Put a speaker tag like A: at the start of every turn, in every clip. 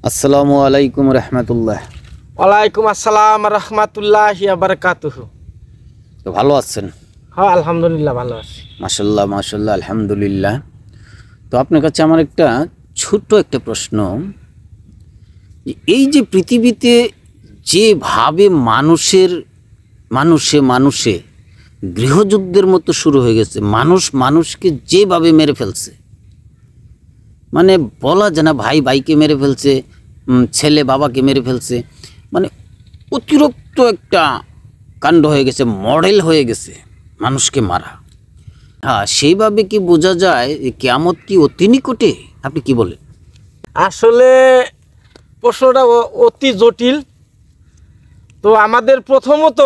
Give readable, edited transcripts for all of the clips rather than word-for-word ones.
A: আসসালামু আলাইকুম রহমতুল্লাহ।
B: ওয়ালাইকুম আসসালাম রহমতুল্লাহি ওয়া বারাকাতুহু।
A: তো ভালো আছেন?
B: হ্যাঁ, আলহামদুলিল্লাহ ভালো আছি।
A: মাশাল্লাহ মাশাল্লাহ, আলহামদুলিল্লাহ। তো আপনার কাছে আমার একটা ছোট্ট একটা প্রশ্ন, এই যে পৃথিবীতে যেভাবে মানুষে গৃহযুদ্ধের মতো শুরু হয়ে গেছে, মানুষ মানুষকে যেভাবে মেরে ফেলছে, মানে বলা যায় না, ভাই ভাইকে মেরে ফেলছে, ছেলে বাবাকে মেরে ফেলছে, মানে অতিরিক্ত একটা কাণ্ড হয়ে গেছে, মডেল হয়ে গেছে মানুষকে মারা। হ্যাঁ, সেইভাবে কি বোঝা যায় কিয়ামত কি অতি নিকটে? আপনি কি বলেন?
B: আসলে প্রশ্নটা অতি জটিল। তো আমাদের প্রথমত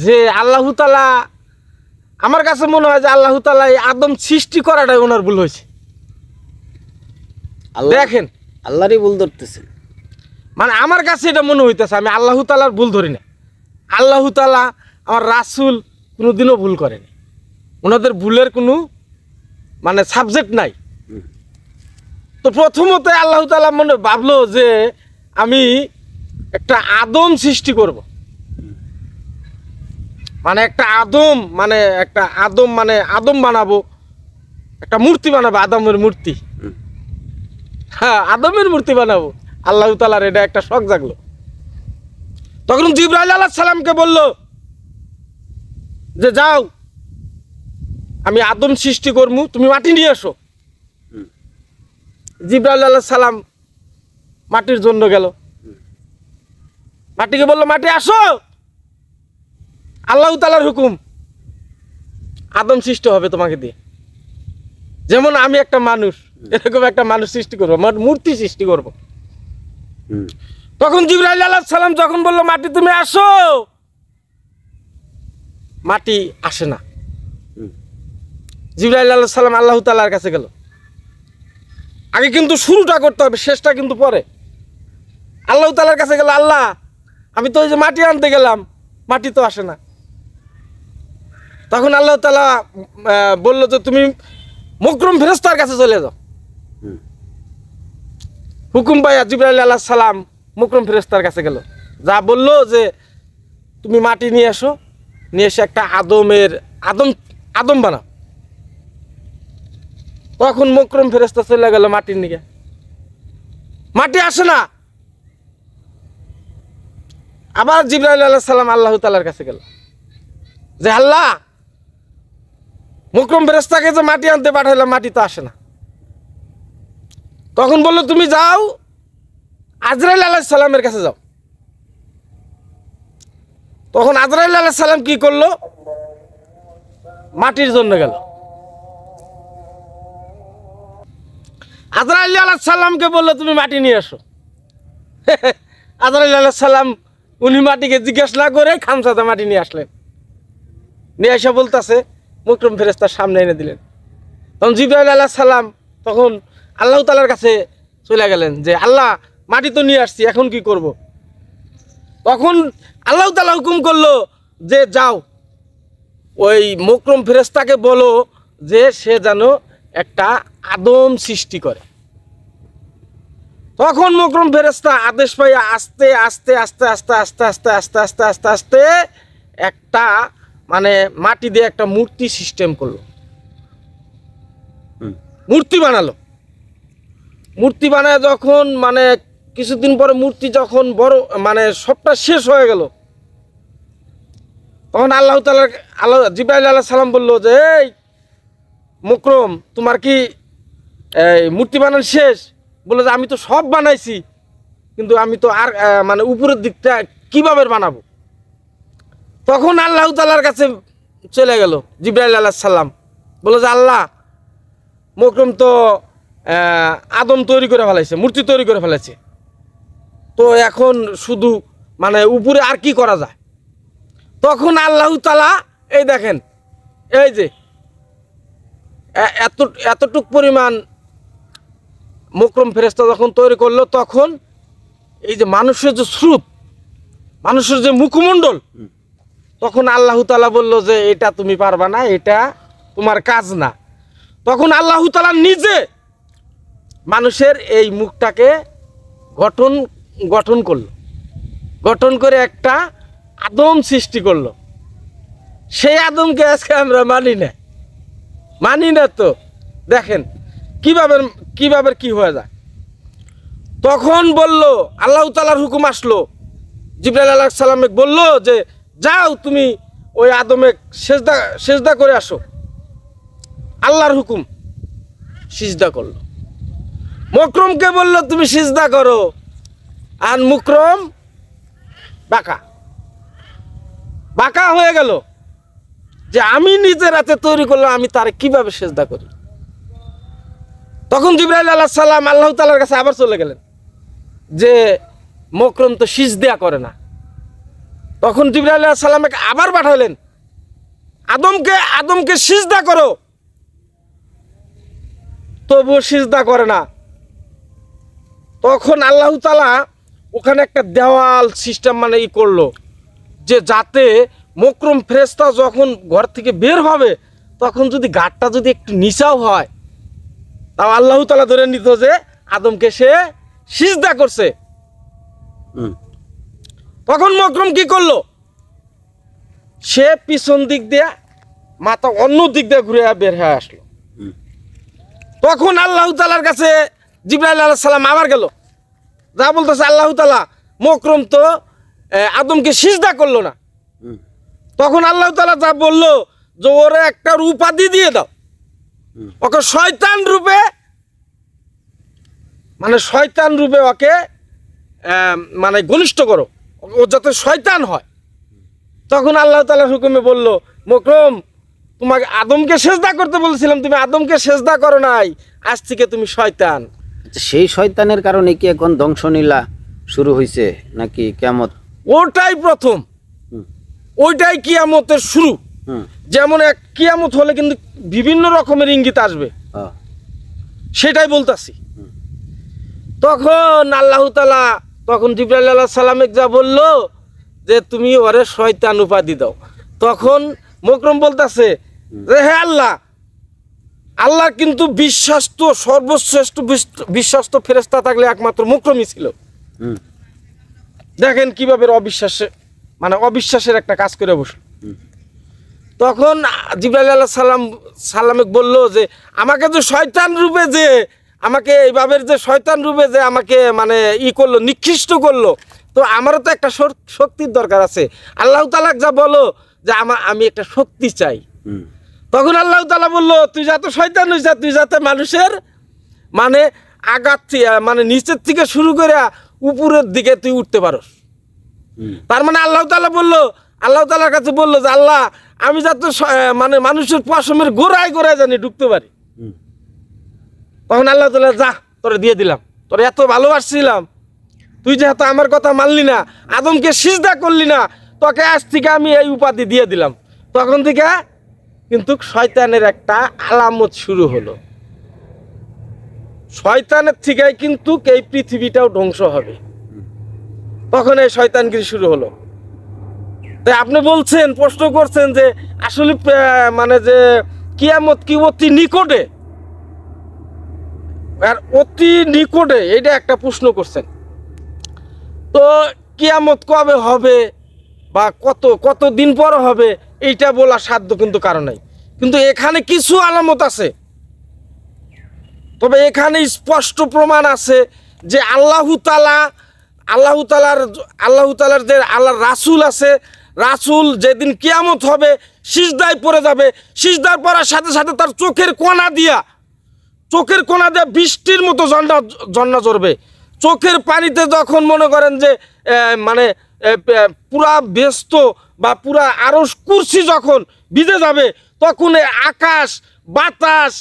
B: যে আল্লাহ তাআলা, আমার কাছে মনে হয় যে আল্লাহ তাআলা এই আদম সৃষ্টি করাটাই ওনার ভুল হয়েছে। দেখেন,
A: আল্লাহরই ভুল ধরতেছেন।
B: মানে আমার কাছে এটা মনে হইতেছে, আমি আল্লাহ তাআলার ভুল ধরি না। আল্লাহ তাআলা আমার রাসূল কোনোদিনও ভুল করেনি। ওনাদের ভুলের কোনো মানে সাবজেক্ট নাই। তো প্রথমত আল্লাহ তাআলা মনে ভাবলো যে আমি একটা আদম সৃষ্টি করব, মানে একটা আদম বানাবো, একটা মূর্তি বানাবো, আদমের মূর্তি। হ্যাঁ, আদমের মূর্তি বানাবো। আল্লাহ তাআলার এটা একটা শখ জাগলো। তখন জিবরাইল আলাইহিস সালামকে বলল যে যাও, আমি আদম সৃষ্টি করবো, তুমি মাটি নিয়ে এসো। জিবরাইল আলাইহিস সালাম মাটির জন্য গেল, মাটিকে বলল মাটি আসো, আল্লাহ তাআলার হুকুম, আদম সৃষ্টি হবে তোমাকে দিয়ে। যেমন আমি একটা মানুষ, এরকম একটা মানুষ সৃষ্টি করবো, মূর্তি সৃষ্টি করব। তখন জিবরাইল আলাইহিস সালাম যখন বলল মাটি তুমি আসো, মাটি আসে না। জিবরাইল আলাইহিস সালাম আল্লাহ তাআলার কাছে গেল। আগে কিন্তু শুরুটা করতে হবে, শেষটা কিন্তু পরে। আল্লাহ তাআলার কাছে গেল, আল্লাহ আমি তো ওই যে মাটি আনতে গেলাম, মাটি তো আসে না। তখন আল্লাহ তাআলা বলল যে তুমি মুকরম ফেরেশতার কাছে চলে যাও। হুকুম পাইয়া জিবরাইল আলাইহিস সালাম মুকরম ফেরেশতার কাছে গেল, যা বলল যে তুমি মাটি নিয়ে এসো, নিয়ে এসে একটা আদম বানাও। তখন মুকরম ফেরেশতা চলে গেল মাটির নিকে, মাটি আসে না। আবার জিবরাইল আলাইহিস সালাম আল্লাহ তাআলার কাছে গেল যে আল্লাহ, মুকরম ফেরেশতাকে যে মাটি আনতে পাঠাইলাম, মাটি তো আসে না। তখন বলল তুমি যাও, আজরাইল আলাইহিস সালামের কাছে যাও। তখন আজরাইল আলাইহিস সালাম কি করলো? মাটির জন্য গেল। আজরাইল আলাইহিস সালামকে বললো তুমি মাটি নিয়ে আসো। আজরাইল আলাইহিস সালাম উনি মাটিকে জিজ্ঞেস না করে খামসাতে মাটি নিয়ে আসলেন, নিয়ে এসে বলতেছে মুকরম ফেরেশতার সামনে এনে দিলেন। তখন জিবরাইল আলাইহিস সালাম তখন আল্লাহ তাআলার কাছে চলে গেলেন যে আল্লাহ, মাটি তো নিয়ে আসছি, এখন কি করব? তখন আল্লাহ তাআলা হুকুম করলো যে যাও, ওই মুকরম ফেরেশতাকে বলো যে সে যেন একটা আদম সৃষ্টি করে। তখন মুকরম ফেরেশতা আদেশ পাইয়া আস্তে আস্তে আস্তে আস্তে আস্তে আস্তে আস্তে আস্তে আস্তে আস্তে একটা মানে মাটি দিয়ে একটা মূর্তি সিস্টেম করলো, মূর্তি বানালো। মূর্তি বানায় যখন মানে কিছুদিন পরে মূর্তি যখন বড় মানে সবটা শেষ হয়ে গেল, তখন আল্লাহ জিবরাইল আলাইহিস সালাম বললো যে এই মুকরম, তোমার কি মূর্তি বানানো শেষ? বললো যে আমি তো সব বানাইছি, কিন্তু আমি তো আর মানে উপরের দিকটা কিভাবে বানাবো? তখন আল্লাহ তাআলার কাছে চলে গেল জিবরাইল আলাইহিস সালাম, বললো যে আল্লাহ, মুকরম তো আদম তৈরি করে ফেলাইছে, মূর্তি তৈরি করে ফেলেছে, তো এখন শুধু মানে উপরে আর কি করা যায়? তখন আল্লাহ তাআলা এই দেখেন, এই যে এতটুক পরিমাণ মুকরম ফেরেশতা যখন তৈরি করলো, তখন এই যে মানুষের যে স্রোত, মানুষের যে মুখমণ্ডল, তখন আল্লাহ তাআলা বললো যে এটা তুমি পারবা না, এটা তোমার কাজ না। তখন আল্লাহ তাআলা নিজে মানুষের এই মুখটাকে গঠন গঠন করলো, গঠন করে একটা আদম সৃষ্টি করলো। সেই আদমকে আজকে আমরা মানি না তো। দেখেন কিভাবে কিভাবে কি হয়ে যায়। তখন বলল, আল্লাহ তাআলার হুকুম আসলো, জিবরাইল আলাইহিস সালামকে বলল যে যাও তুমি ওই আদমে সেজদা করে আসো। আল্লাহর হুকুম, সিজদা করলো। মুকরমকে বলল তুমি সিজদা করো, আর মুকরম বাঁকা হয়ে গেল যে আমি নিজের হাতে তৈরি করলাম, আমি তারে কিভাবে সিজদা করি। তখন জিবরাইল আলাইহিস সালাম আল্লাহ তাআলার কাছে আবার চলে গেলেন যে মুকরম তো সিজদা করে না। তখন জিবরাইল আলাইহিস সালামকে আবার পাঠালেন, আদমকে সিজদা করো, তবুও সিজদা করে না। তখন আল্লাহ তাআলা ওখানে একটা দেওয়াল সিস্টেম মানে করলো, যে যাতে মুকরম ফেরেশতা যখন ঘর থেকে বের হবে তখন যদি গাটটা যদি একটু নিচাও হয়, তাও আল্লাহ তাআলা ধরে নিত যে আদমকে সে সিজদা করছে। তখন মুকরম কি করলো, সে পিছন দিক দিয়ে মাথা অন্য দিক দিয়ে ঘুরে বের হয়ে আসলো। তখন আল্লাহ তাআলার কাছে জিবরাইল আলাইহিস সালাম আবার গেল, যা বলতেছে আল্লাহ তাআলা মুকরম তো আদমকে সিজদা করলো না। তখন আল্লাহ তাআলা যা বললো যে ওরে একটা উপাধি দিয়ে দাও, ওকে শয়তান রূপে ওকে মানে ঘনিষ্ঠ করো, ও যাতে শয়তান হয়। তখন আল্লাহ তাআলার হুকুমে বলল, মুকরম তোমাকে আদমকে সেজদা করতে বলেছিলাম, তুমি আদমকে সেজদা করো নাই, আজ থেকে তুমি শয়তান।
A: সেই শয়তানের কারণে কি এখন ধ্বংসলীলা শুরু হয়েছে নাকি কিয়ামত?
B: ওটাই প্রথম, ওইটাই কিয়ামতের শুরু। যেমন এক কিয়ামত হলে কিন্তু বিভিন্ন রকমের ইঙ্গিত আসবে, সেটাই বলতাছি। তখন আল্লাহ তাআলা তখন জিবরাইল আলাইহিস সালামকে যা বললো যে তুমি ওরে শয়তান উপাধি দাও। তখন মুকরম বলতাছে যে হে আল্লাহ কিন্তু বিশ্বাস্ত সর্বশ্রেষ্ঠ বিশ্বাস্ত ফেরেশতা থাকলে একমাত্র মুকরমই ছিল। দেখেন কিভাবে অবিশ্বাসের একটা কাজ করে বসে। তখন জিবরাইল আলাইহিস সালামকে বলল যে আমাকে যে শয়তান রূপে যে আমাকে এইভাবে যে শয়তান রূপে যে আমাকে মানে করলো, নিকৃষ্ট করলো, তো আমারও তো একটা শক্তির দরকার আছে। আল্লাহ তাআলা যা বলো যে আমি একটা শক্তি চাই। তখন আল্লাহ তাআলা বললো তুই যাতে শয়তান হইছ, তুই যাতে মানুষের মানে আঘাত মানে নিচের থেকে শুরু করে উপরের দিকে তুই উঠতে পারস। তার মানে আল্লাহ তাআলার কাছে বললো যে আল্লাহ আমি যাতে মানে মানুষের পশমের গোড়ায় জানি ঢুকতে পারি। তখন আল্লাহ তাআলা যা তোরে দিয়ে দিলাম, তোরে এত ভালোবাসছিলাম, তুই যেহেতু আমার কথা মানলি না, আদমকে সিজদা করলি না, তোকে আজ থেকে আমি এই উপাধি দিয়ে দিলাম। তখন থেকে কিন্তু শয়তানের একটা আলামত শুরু হলো। শয়তানের থেকেই কিন্তু এই পৃথিবীটাও ধ্বংস হবে। তখন এই শয়তানগিরি শুরু হলো। তাই আপনি বলছেন, প্রশ্ন করছেন যে আসলে মানে যে কিয়ামত কি অতি নিকটে, আর অতি নিকটে এটা একটা প্রশ্ন করছেন। তো কিয়ামত কবে হবে বা কত দিন পর হবে এইটা বলা সাধ্য কিন্তু কারণ নাই। কিন্তু এখানে কিছু আলামত আছে, তবে এখানে স্পষ্ট প্রমাণ আছে যে আল্লাহ তাআলার যে আল্লাহর রাসূল আছে, রাসূল যেদিন কিয়ামত হবে সিজদায় পড়ে যাবে, সিজদার পড়ার সাথে সাথে তার চোখের কোনা দিয়ে বৃষ্টির মতো ঝর্ণা ঝরবে। চোখের পানিতে যখন মনে করেন যে মানে পুরা ব্যস্ত বা পুরা আরশ কুরসি যখন ভিজে যাবে, তখন আকাশ বাতাস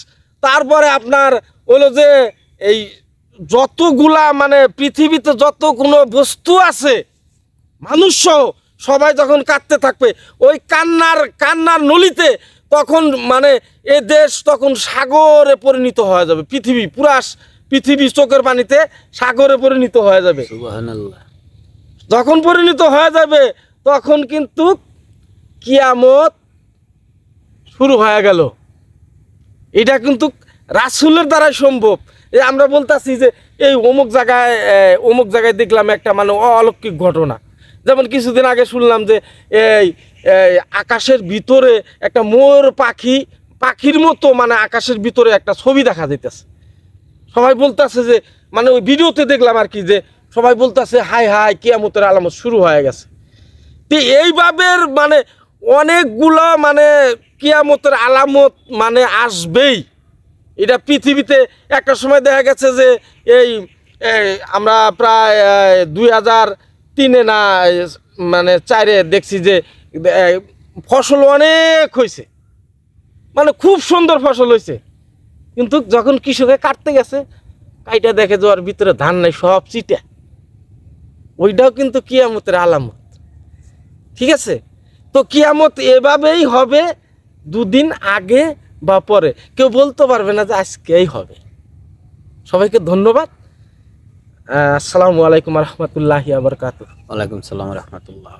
B: তারপরে আপনার হলো যে এই যতগুলা মানে পৃথিবীতে যত কোনো বস্তু আছে মানুষ সবাই যখন কাঁদতে থাকবে, ওই কান্নার নলিতে তখন মানে এ দেশ তখন সাগরে পরিণত হয়ে যাবে। পৃথিবী চোখের পানিতে সাগরে পরিণত হয়ে যাবে।
A: সুবহানাল্লাহ।
B: যখন পরিণত হয়ে যাবে তখন কিন্তু কিয়ামত শুরু হয়ে গেল। এটা কিন্তু রাসূলের দ্বারাই সম্ভব। আমরা বলতাছি যে এই অমুক জায়গায় দেখলাম একটা মানে অলৌকিক ঘটনা। যেমন কিছুদিন আগে শুনলাম যে এই আকাশের ভিতরে একটা মোর পাখির মতো মানে আকাশের ভিতরে একটা ছবি দেখা যাইতেছে। সবাই বলতেছে যে মানে ওই ভিডিওতে দেখলাম আর কি, যে সবাই বলতেছে হাই হাই কিয়ামতের আলামত শুরু হয়ে গেছে। তো এইভাবে মানে অনেকগুলো মানে কিয়ামতের আলামত মানে আসবেই। এটা পৃথিবীতে একটা সময় দেখা গেছে যে এই আমরা প্রায় 2003 না মানে 4-এ দেখছি যে ফসল অনেক হয়েছে, মানে খুব সুন্দর ফসল হয়েছে, কিন্তু যখন কৃষকে কাটতে গেছে কাইটা দেখে যে ওর ভিতরে ধান নাই, সব চিটা। ওইটাও কিন্তু কিয়ামতের আলামত। ঠিক আছে, তো কিয়ামত এভাবেই হবে, দুদিন আগে বা পরে, কেউ বলতে পারবে না যে আজকেই হবে। সবাইকে ধন্যবাদ। আসসালামু আলাইকুম রহমতুল্লাহি আবরকাতুহ।
A: ওয়ালাইকুম সালাম রহমতুল্লাহ।